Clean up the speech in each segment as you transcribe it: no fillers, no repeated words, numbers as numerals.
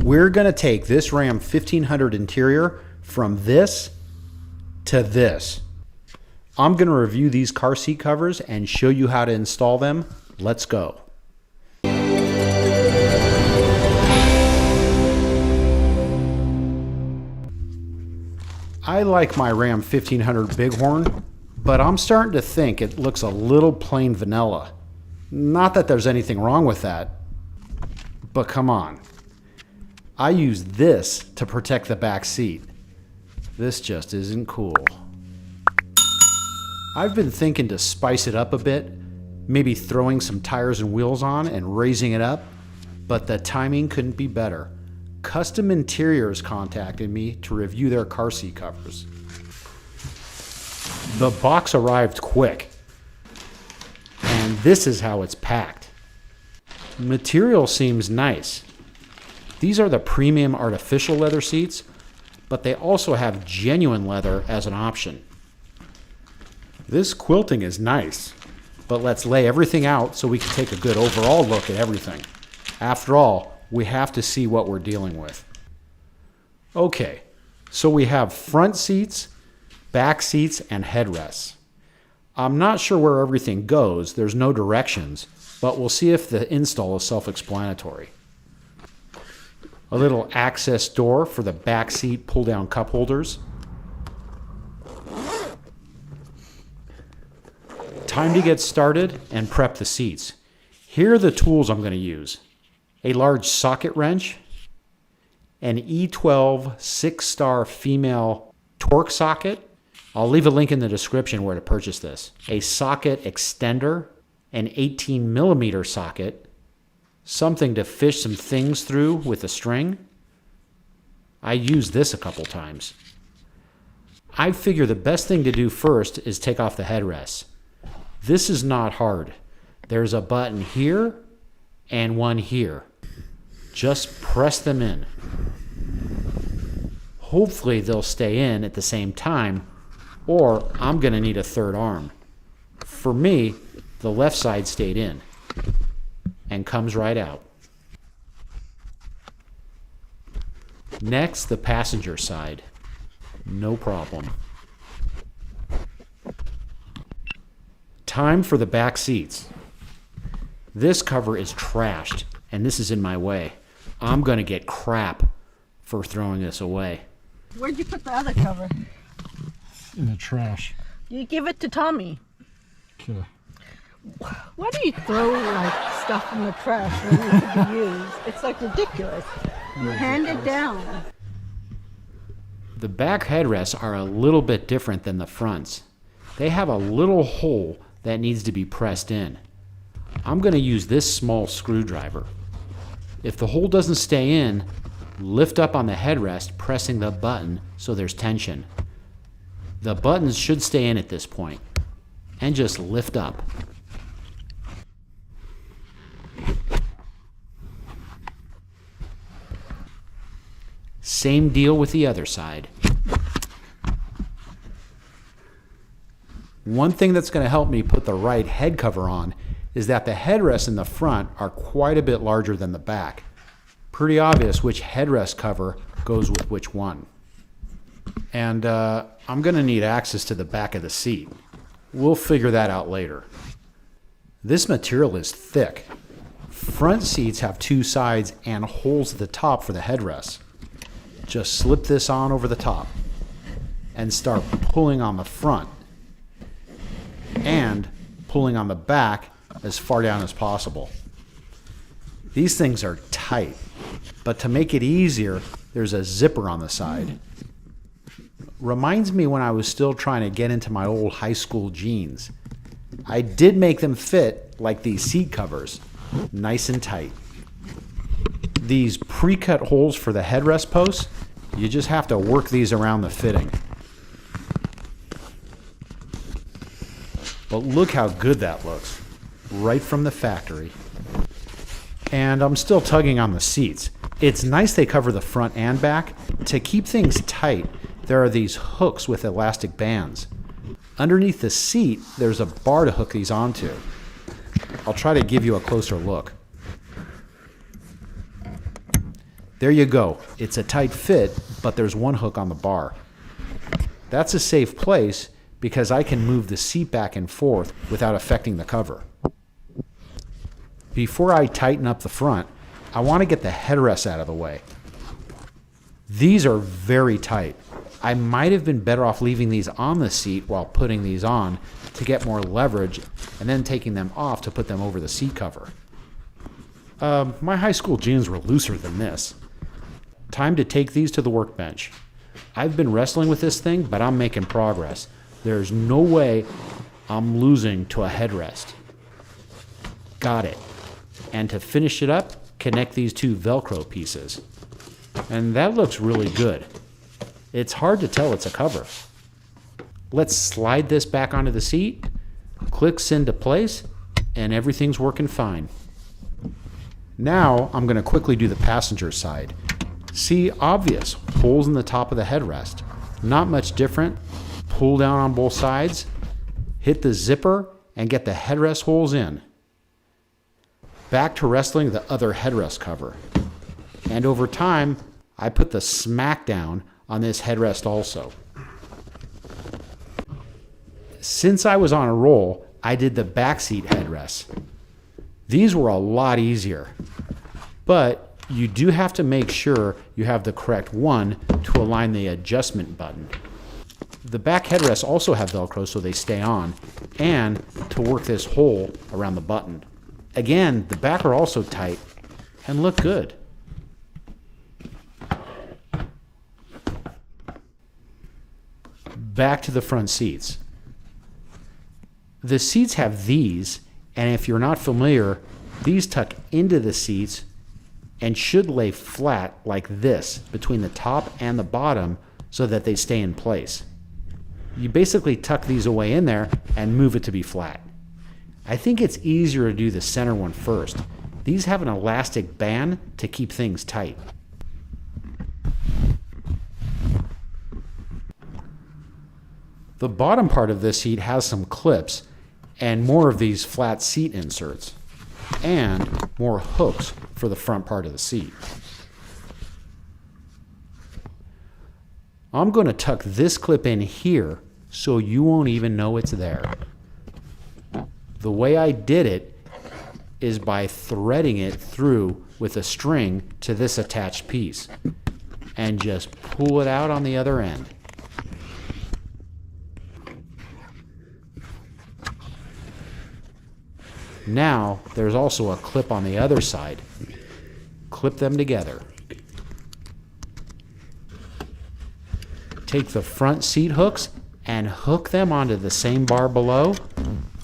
We're going to take this Ram 1500 interior from this to this. I'm going to review these car seat covers and show you how to install them. Let's go. I like my Ram 1500 Bighorn, but I'm starting to think it looks a little plain vanilla. Not that there's anything wrong with that, but come on. I use this to protect the back seat. This just isn't cool. I've been thinking to spice it up a bit, maybe throwing some tires and wheels on and raising it up, but the timing couldn't be better. Kustom Interiors contacted me to review their car seat covers. The box arrived quick, and this is how it's packed. Material seems nice. These are the premium artificial leather seats, but they also have genuine leather as an option. This quilting is nice, but let's lay everything out so we can take a good overall look at everything. After all, we have to see what we're dealing with. Okay, so we have front seats, back seats, and headrests. I'm not sure where everything goes, there's no directions, but we'll see if the install is self-explanatory. A little access door for the back seat pull-down cup holders. Time to get started and prep the seats. Here are the tools I'm going to use. A large socket wrench, an E12 6-star female torque socket. I'll leave a link in the description where to purchase this. A socket extender, an 18mm socket, something to fish some things through with a string. I used this a couple times. I figure the best thing to do first is take off the headrests. This is not hard. There's a button here and one here. Just press them in. Hopefully they'll stay in at the same time, or I'm going to need a third arm. For me, the left side stayed in and comes right out. Next, the passenger side. No problem. Time for the back seats. This cover is trashed, and this is in my way. I'm going to get crap for throwing this away. Where'd you put the other cover? In the trash. You give it to Tommy. Okay. Why do you throw like stuff in the trash when it could be used? It's like ridiculous. Hand it down. The back headrests are a little bit different than the fronts. They have a little hole that needs to be pressed in. I'm going to use this small screwdriver. If the hole doesn't stay in, lift up on the headrest, pressing the button so there's tension. The buttons should stay in at this point, and just lift up. Same deal with the other side. One thing that's going to help me put the right head cover on is that the headrests in the front are quite a bit larger than the back. Pretty obvious which headrest cover goes with which one. And I'm going to need access to the back of the seat. We'll figure that out later. This material is thick. Front seats have two sides and holes at the top for the headrests. Just slip this on over the top and start pulling on the front and pulling on the back as far down as possible. These things are tight, but to make it easier, there's a zipper on the side. Reminds me when I was still trying to get into my old high school jeans. I did make them fit like these seat covers, nice and tight. These pre-cut holes for the headrest posts, you just have to work these around the fitting. But look how good that looks, right from the factory. And I'm still tugging on the seats. It's nice they cover the front and back. To keep things tight, there are these hooks with elastic bands. Underneath the seat, there's a bar to hook these onto. I'll try to give you a closer look. There you go. It's a tight fit, but there's one hook on the bar. That's a safe place because I can move the seat back and forth without affecting the cover. Before I tighten up the front, I want to get the headrests out of the way. These are very tight. I might have been better off leaving these on the seat while putting these on to get more leverage and then taking them off to put them over the seat cover. My high school jeans were looser than this. Time to take these to the workbench. I've been wrestling with this thing, but I'm making progress. There's no way I'm losing to a headrest. Got it. And to finish it up, connect these two Velcro pieces. And that looks really good. It's hard to tell it's a cover. Let's slide this back onto the seat, clicks into place, and everything's working fine. Now I'm going to quickly do the passenger side. See, obvious, holes in the top of the headrest. Not much different. Pull down on both sides, hit the zipper, and get the headrest holes in. Back to wrestling the other headrest cover. And over time, I put the smack down on this headrest also. Since I was on a roll, I did the backseat headrests. These were a lot easier, but you do have to make sure you have the correct one to align the adjustment button. The back headrests also have Velcro so they stay on, and to work this hole around the button. Again, the back are also tight and look good. Back to the front seats. The seats have these, and if you're not familiar, these tuck into the seats and should lay flat like this between the top and the bottom so that they stay in place. You basically tuck these away in there and move it to be flat. I think it's easier to do the center one first. These have an elastic band to keep things tight. The bottom part of this seat has some clips and more of these flat seat inserts and more hooks for the front part of the seat. I'm going to tuck this clip in here so you won't even know it's there. The way I did it is by threading it through with a string to this attached piece and just pull it out on the other end. Now there's also a clip on the other side. Clip them together. Take the front seat hooks and hook them onto the same bar below.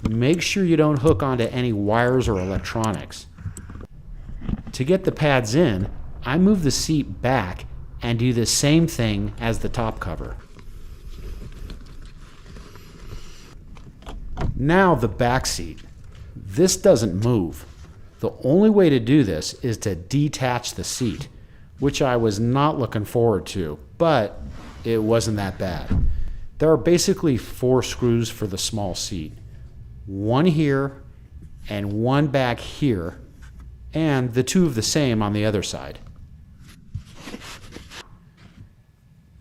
Make sure you don't hook onto any wires or electronics. To get the pads in, I move the seat back and do the same thing as the top cover. Now the back seat. This doesn't move. The only way to do this is to detach the seat, which I was not looking forward to, but it wasn't that bad. There are basically 4 screws for the small seat. One here and one back here, and the 2 of the same on the other side.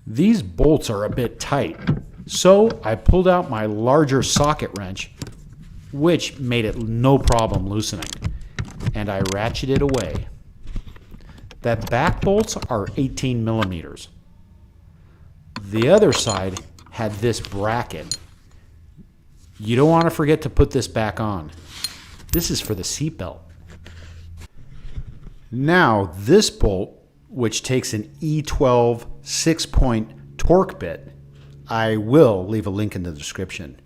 These bolts are a bit tight, so I pulled out my larger socket wrench, which made it no problem loosening, and I ratcheted away. The back bolts are 18 millimeters. The other side had this bracket. You don't want to forget to put this back on. This is for the seatbelt. Now this bolt, which takes an E12 6-point torque bit, I will leave a link in the description.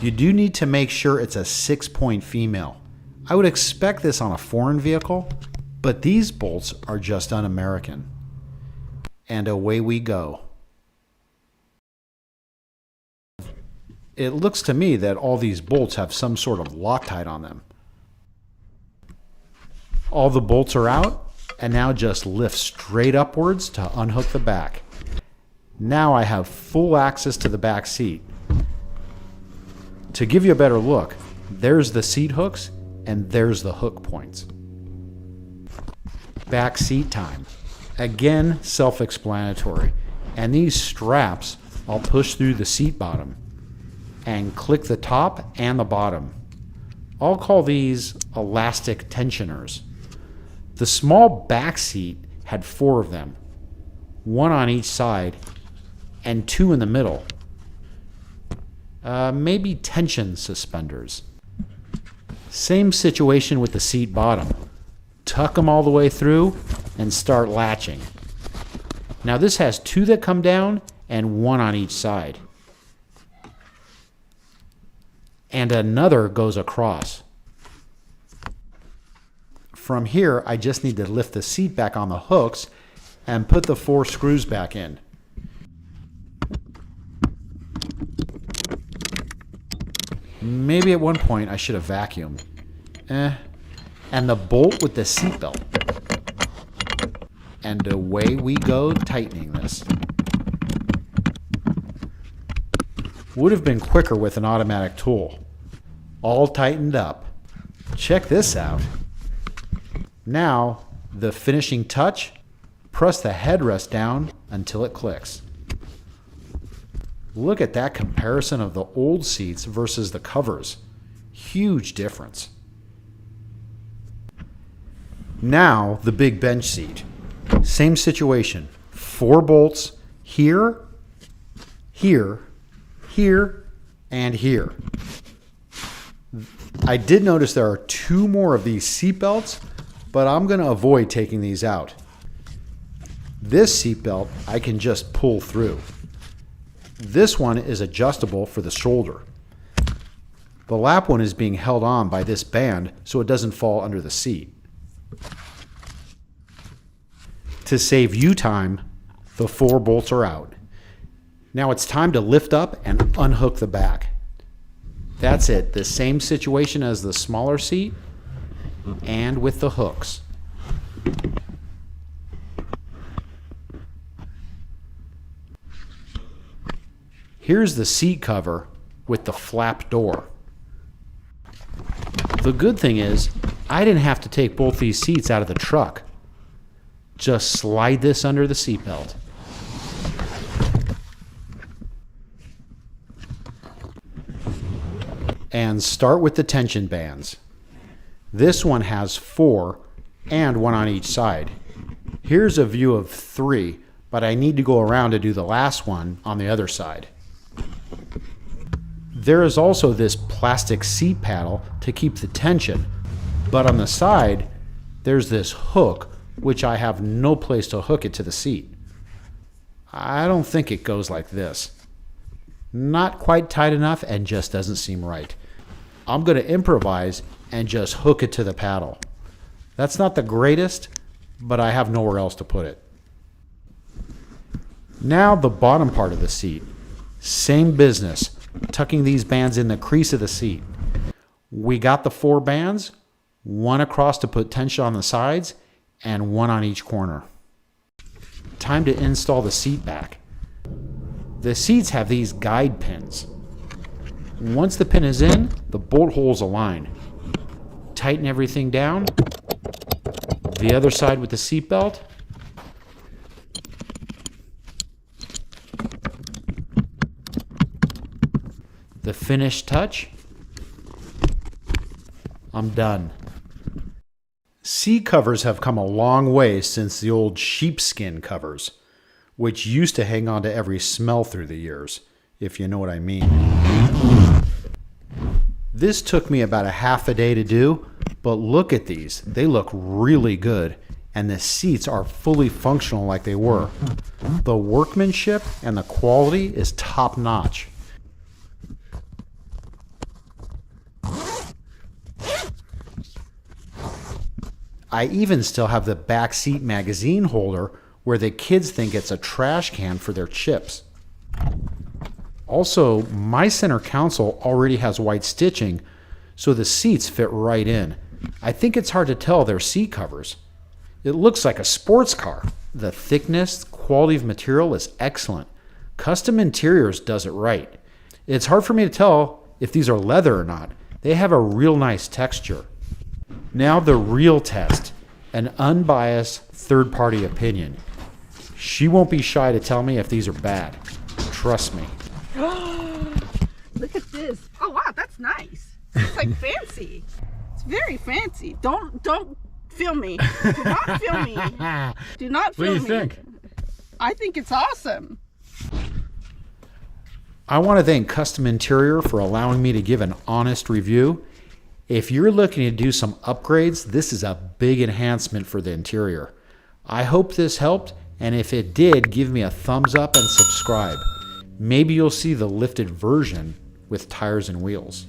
You do need to make sure it's a 6-point female. I would expect this on a foreign vehicle, but these bolts are just un-American. And away we go. It looks to me that all these bolts have some sort of Loctite on them. All the bolts are out, and now just lift straight upwards to unhook the back. Now I have full access to the back seat. To give you a better look, there's the seat hooks and there's the hook points. Back seat time. Again, self-explanatory. And these straps, I'll push through the seat bottom and click the top and the bottom. I'll call these elastic tensioners. The small back seat had 4 of them, 1 on each side and 2 in the middle. Maybe tension suspenders. Same situation with the seat bottom. Tuck them all the way through and start latching. Now this has 2 that come down and 1 on each side. And another goes across. From here, I just need to lift the seat back on the hooks and put the 4 screws back in. Maybe at one point I should have vacuumed. And the bolt with the seatbelt. And away we go tightening this. Would have been quicker with an automatic tool. All tightened up. Check this out. Now, the finishing touch, press the headrest down until it clicks. Look at that comparison of the old seats versus the covers. Huge difference. Now, the big bench seat. Same situation. 4 bolts here, here, here, and here. I did notice there are 2 more of these seat belts, but I'm going to avoid taking these out. This seat belt I can just pull through. This one is adjustable for the shoulder. The lap one is being held on by this band so it doesn't fall under the seat. To save you time, the 4 bolts are out. Now it's time to lift up and unhook the back. That's it, the same situation as the smaller seat and with the hooks. Here's the seat cover with the flap door. The good thing is, I didn't have to take both these seats out of the truck. Just slide this under the seat belt. And start with the tension bands. This one has 4 and 1 on each side. Here's a view of 3, but I need to go around to do the last one on the other side. There is also this plastic seat paddle to keep the tension, but on the side, there's this hook, which I have no place to hook it to the seat. I don't think it goes like this. Not quite tight enough and just doesn't seem right. I'm going to improvise and just hook it to the paddle. That's not the greatest, but I have nowhere else to put it. Now the bottom part of the seat. Same business, tucking these bands in the crease of the seat. We got the 4 bands, 1 across to put tension on the sides, and 1 on each corner. Time to install the seat back. The seats have these guide pins. Once the pin is in, the bolt holes align. Tighten everything down. The other side with the seat belt. The finished touch. I'm done. Seat covers have come a long way since the old sheepskin covers, which used to hang on to every smell through the years, if you know what I mean. This took me about a half a day to do, but look at these. They look really good, and the seats are fully functional like they were. The workmanship and the quality is top notch. I even still have the back seat magazine holder where the kids think it's a trash can for their chips. Also, my center console already has white stitching, so the seats fit right in. I think it's hard to tell they're seat covers. It looks like a sports car. The thickness, quality of material is excellent. Kustom Interiors does it right. It's hard for me to tell if these are leather or not. They have a real nice texture. Now the real test, an unbiased third-party opinion. She won't be shy to tell me if these are bad. Trust me. Look at this. Oh wow, that's nice. It's like fancy. It's very fancy. Don't film me. Do not film me. Do not film me. What do you think? I think it's awesome. I want to thank Kustom Interior for allowing me to give an honest review. If you're looking to do some upgrades, this is a big enhancement for the interior. I hope this helped, and if it did, give me a thumbs up and subscribe. Maybe you'll see the lifted version with tires and wheels.